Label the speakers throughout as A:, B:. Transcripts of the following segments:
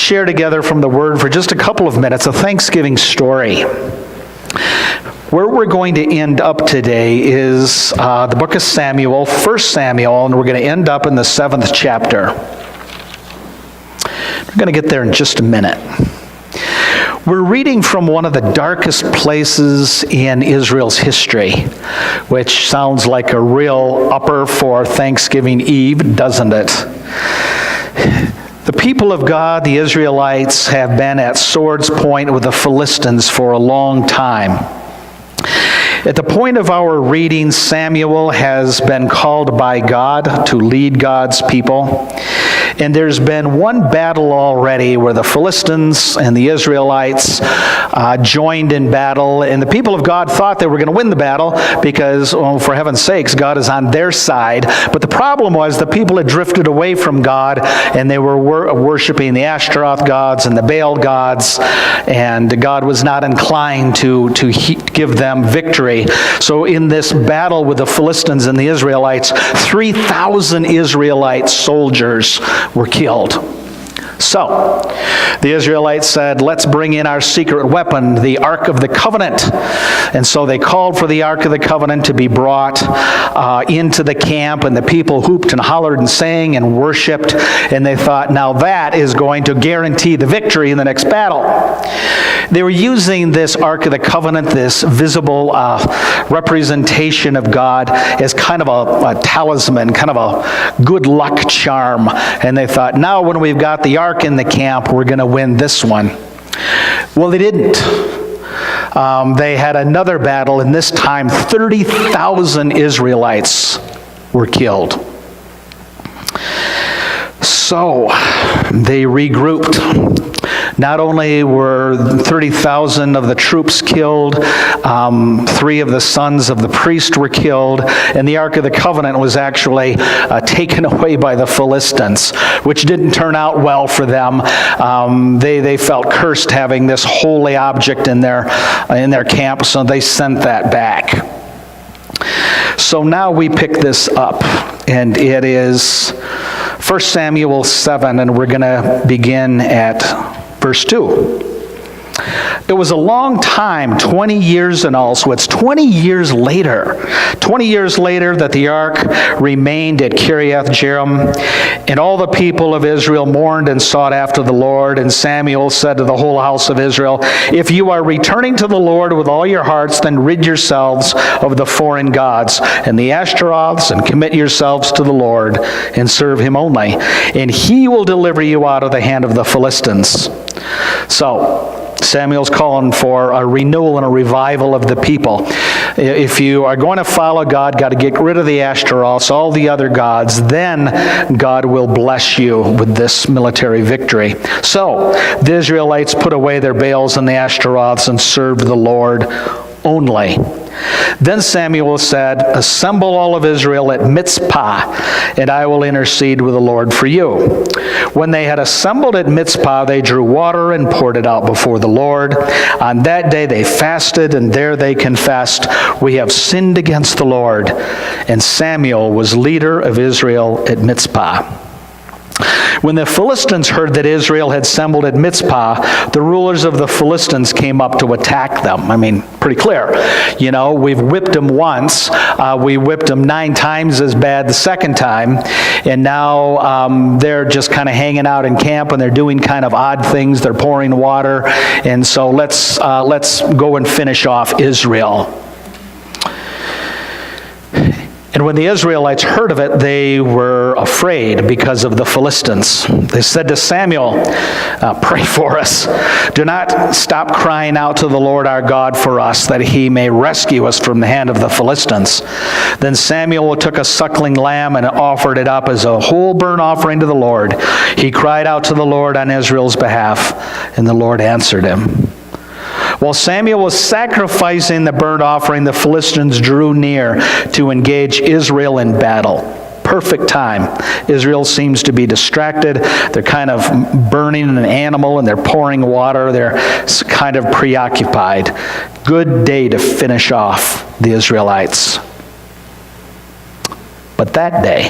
A: share together from the Word for just a couple of minutes a Thanksgiving story. Where we're going to end up today is the book of Samuel, 1 Samuel, and we're going to end up in the 7th chapter. We're going to get there in just a minute. We're reading from one of the darkest places in Israel's history, which sounds like a real upper for Thanksgiving Eve, doesn't it? The people of God, the Israelites, have been at sword's point with the Philistines for a long time. At the point of our reading, Samuel has been called by God to lead God's people. And there's been one battle already where the Philistines and the Israelites joined in battle. And the people of God thought they were going to win the battle because, well, for heaven's sakes, God is on their side. But the problem was the people had drifted away from God, and they were worshiping the Ashtaroth gods and the Baal gods. And God was not inclined to give them victory. So in this battle with the Philistines and the Israelites, 3,000 Israelite soldiers were killed. So, the Israelites said, let's bring in our secret weapon, the Ark of the Covenant. And so they called for the Ark of the Covenant to be brought into the camp, and the people hooped and hollered and sang and worshiped, and they thought, now that is going to guarantee the victory in the next battle. They were using this Ark of the Covenant, this visible representation of God, as kind of a talisman, kind of a good luck charm. And they thought, now when we've got the Ark in the camp, we're going to win this one. Well, they didn't. They had another battle, and this time 30,000 Israelites were killed. So they regrouped. Not only were 30,000 of the troops killed, 3 of the sons of the priest were killed, and the Ark of the Covenant was actually taken away by the Philistines, which didn't turn out well for them. They felt cursed having this holy object in their camp, so they sent that back. So now we pick this up, and it is 1 Samuel 7, and we're going to begin at Verse 2. It was a long time, 20 years in all, so it's 20 years later. 20 years later that the ark remained at Kiriath Jearim, and all the people of Israel mourned and sought after the Lord. And Samuel said to the whole house of Israel, if you are returning to the Lord with all your hearts, then rid yourselves of the foreign gods and the Ashtaroths, and commit yourselves to the Lord, and serve him only. And he will deliver you out of the hand of the Philistines. So, Samuel's calling for a renewal and a revival of the people. If you are going to follow God, got to get rid of the Ashtaroths, all the other gods, then God will bless you with this military victory. So, the Israelites put away their Baals and the Ashtaroths and served the Lord only. Then Samuel said, assemble all of Israel at Mizpah, and I will intercede with the Lord for you. When they had assembled at Mizpah, they drew water and poured it out before the Lord. On that day they fasted, and there they confessed, we have sinned against the Lord. And Samuel was leader of Israel at Mizpah. When the Philistines heard that Israel had assembled at Mizpah, the rulers of the Philistines came up to attack them. I mean, pretty clear. You know, we've whipped them once. We whipped them 9 times as bad the second time. And now they're just kind of hanging out in camp, and they're doing kind of odd things. They're pouring water. And so let's go and finish off Israel. And when the Israelites heard of it, they were afraid because of the Philistines. They said to Samuel, pray for us. Do not stop crying out to the Lord our God for us, that he may rescue us from the hand of the Philistines. Then Samuel took a suckling lamb and offered it up as a whole burnt offering to the Lord. He cried out to the Lord on Israel's behalf, and the Lord answered him. While Samuel was sacrificing the burnt offering, the Philistines drew near to engage Israel in battle. Perfect time. Israel seems to be distracted. They're kind of burning an animal, and they're pouring water. They're kind of preoccupied. Good day to finish off the Israelites. But that day,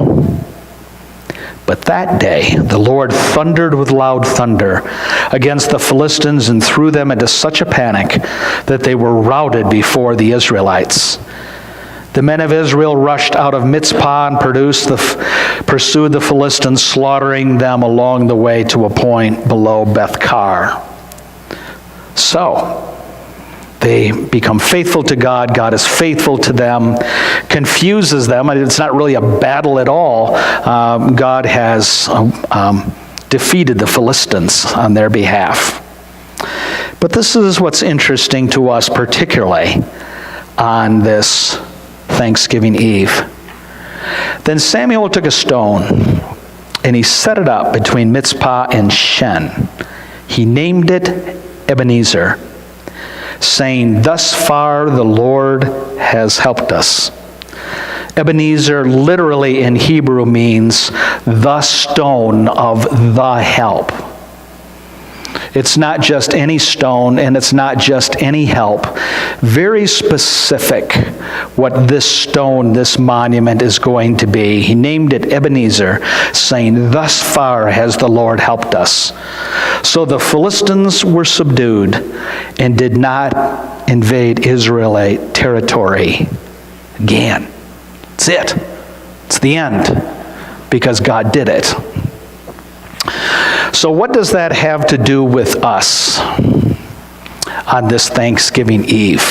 A: But that day the Lord thundered with loud thunder against the Philistines and threw them into such a panic that they were routed before the Israelites. The men of Israel rushed out of Mizpah and pursued the Philistines, slaughtering them along the way to a point below Beth-kar. So they become faithful to God. God is faithful to them, confuses them. It's not really a battle at all. God has defeated the Philistines on their behalf. But this is what's interesting to us, particularly on this Thanksgiving Eve. Then Samuel took a stone, and he set it up between Mizpah and Shen. He named it Ebenezer, saying, "Thus far the Lord has helped us." Ebenezer literally in Hebrew means the stone of the help. It's not just any stone, and it's not just any help. Very specific what this stone, this monument is going to be. He named it Ebenezer, saying, "Thus far has the Lord helped us." So the Philistines were subdued and did not invade Israelite territory again. That's it. It's the end, because God did it. So what does that have to do with us on this Thanksgiving Eve?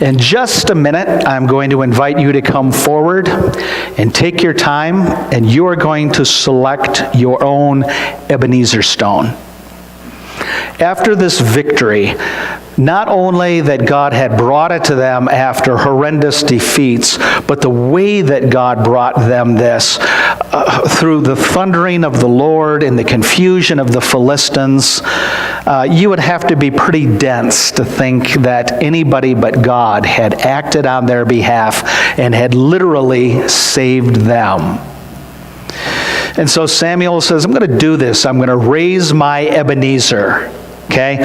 A: In just a minute, I'm going to invite you to come forward and take your time, and you are going to select your own Ebenezer stone. After this victory, not only that God had brought it to them after horrendous defeats, but the way that God brought them this, through the thundering of the Lord and the confusion of the Philistines, you would have to be pretty dense to think that anybody but God had acted on their behalf and had literally saved them. And so Samuel says, I'm going to do this. I'm going to raise my Ebenezer. Okay?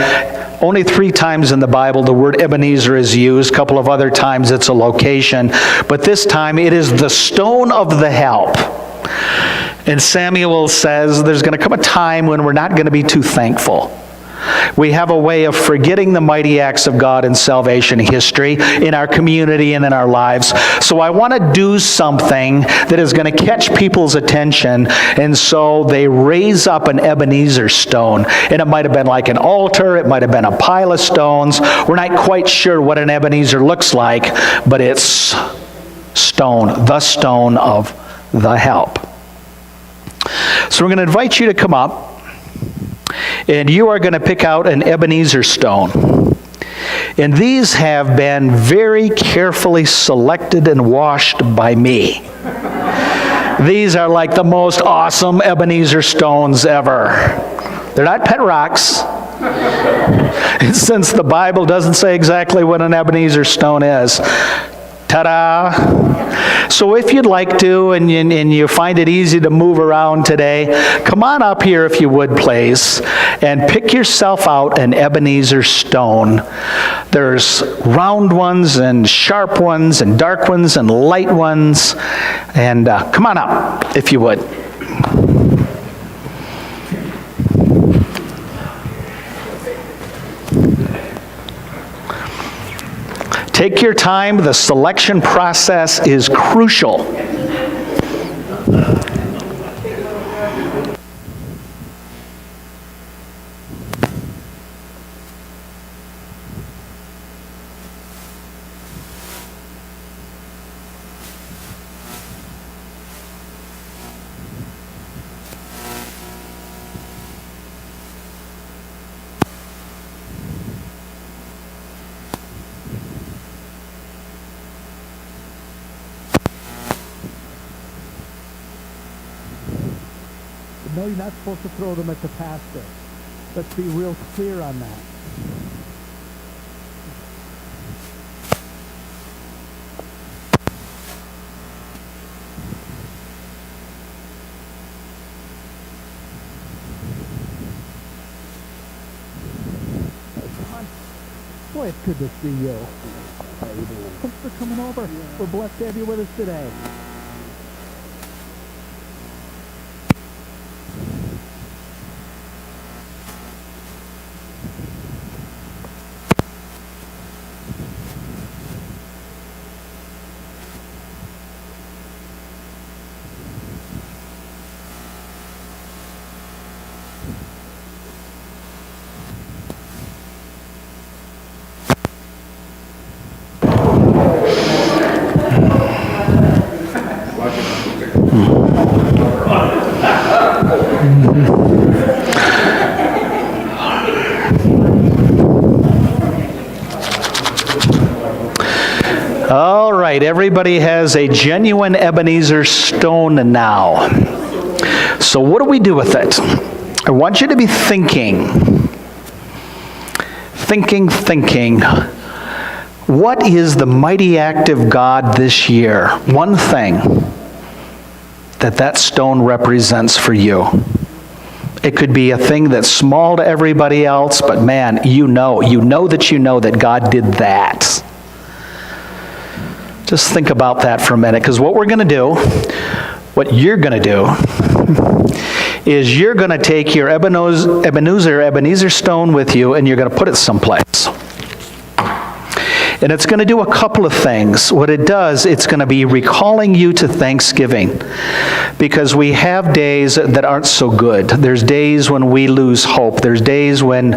A: Only 3 times in the Bible the word Ebenezer is used. A couple of other times it's a location. But this time it is the stone of the help. And Samuel says there's going to come a time when we're not going to be too thankful. We have a way of forgetting the mighty acts of God in salvation history, in our community and in our lives. So I want to do something that is going to catch people's attention. And so they raise up an Ebenezer stone. And it might have been like an altar. It might have been a pile of stones. We're not quite sure what an Ebenezer looks like, but it's stone, the stone of the help. So we're going to invite you to come up. And you are going to pick out an Ebenezer stone. And these have been very carefully selected and washed by me. These are like the most awesome Ebenezer stones ever. They're not pet rocks. And since the Bible doesn't say exactly what an Ebenezer stone is, ta-da! So if you'd like to, and you find it easy to move around today, come on up here if you would, please, and pick yourself out an Ebenezer stone. There's round ones and sharp ones and dark ones and light ones. And come on up if you would. Take your time. The selection process is crucial.
B: No, you're not supposed to throw them at the pastor. Let's be real clear on that. Boy, it's good to see you. How you doing? Thanks for coming over. We're blessed to have you with us today.
A: All right, everybody has a genuine Ebenezer stone now. So what do we do with it? I want you to be thinking. What is the mighty act of God this year? One thing that stone represents for you. It could be a thing that's small to everybody else, but man, you know that God did that. Just think about that for a minute, because what you're going to do, is you're going to take your Ebenezer stone with you, and you're going to put it someplace. And it's going to do a couple of things. What it does, it's going to be recalling you to Thanksgiving. Because we have days that aren't so good. There's days when we lose hope. There's days when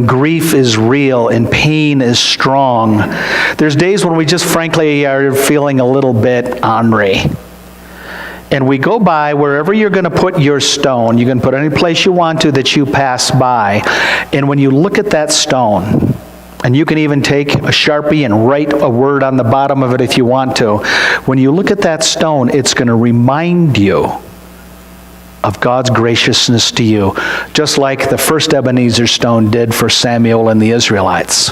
A: grief is real and pain is strong. There's days when we just frankly are feeling a little bit ornery. And we go by wherever you're going to put your stone. You can put any place you want to that you pass by. And when you look at that stone, and you can even take a Sharpie and write a word on the bottom of it if you want to. When you look at that stone, it's going to remind you of God's graciousness to you, just like the first Ebenezer stone did for Samuel and the Israelites.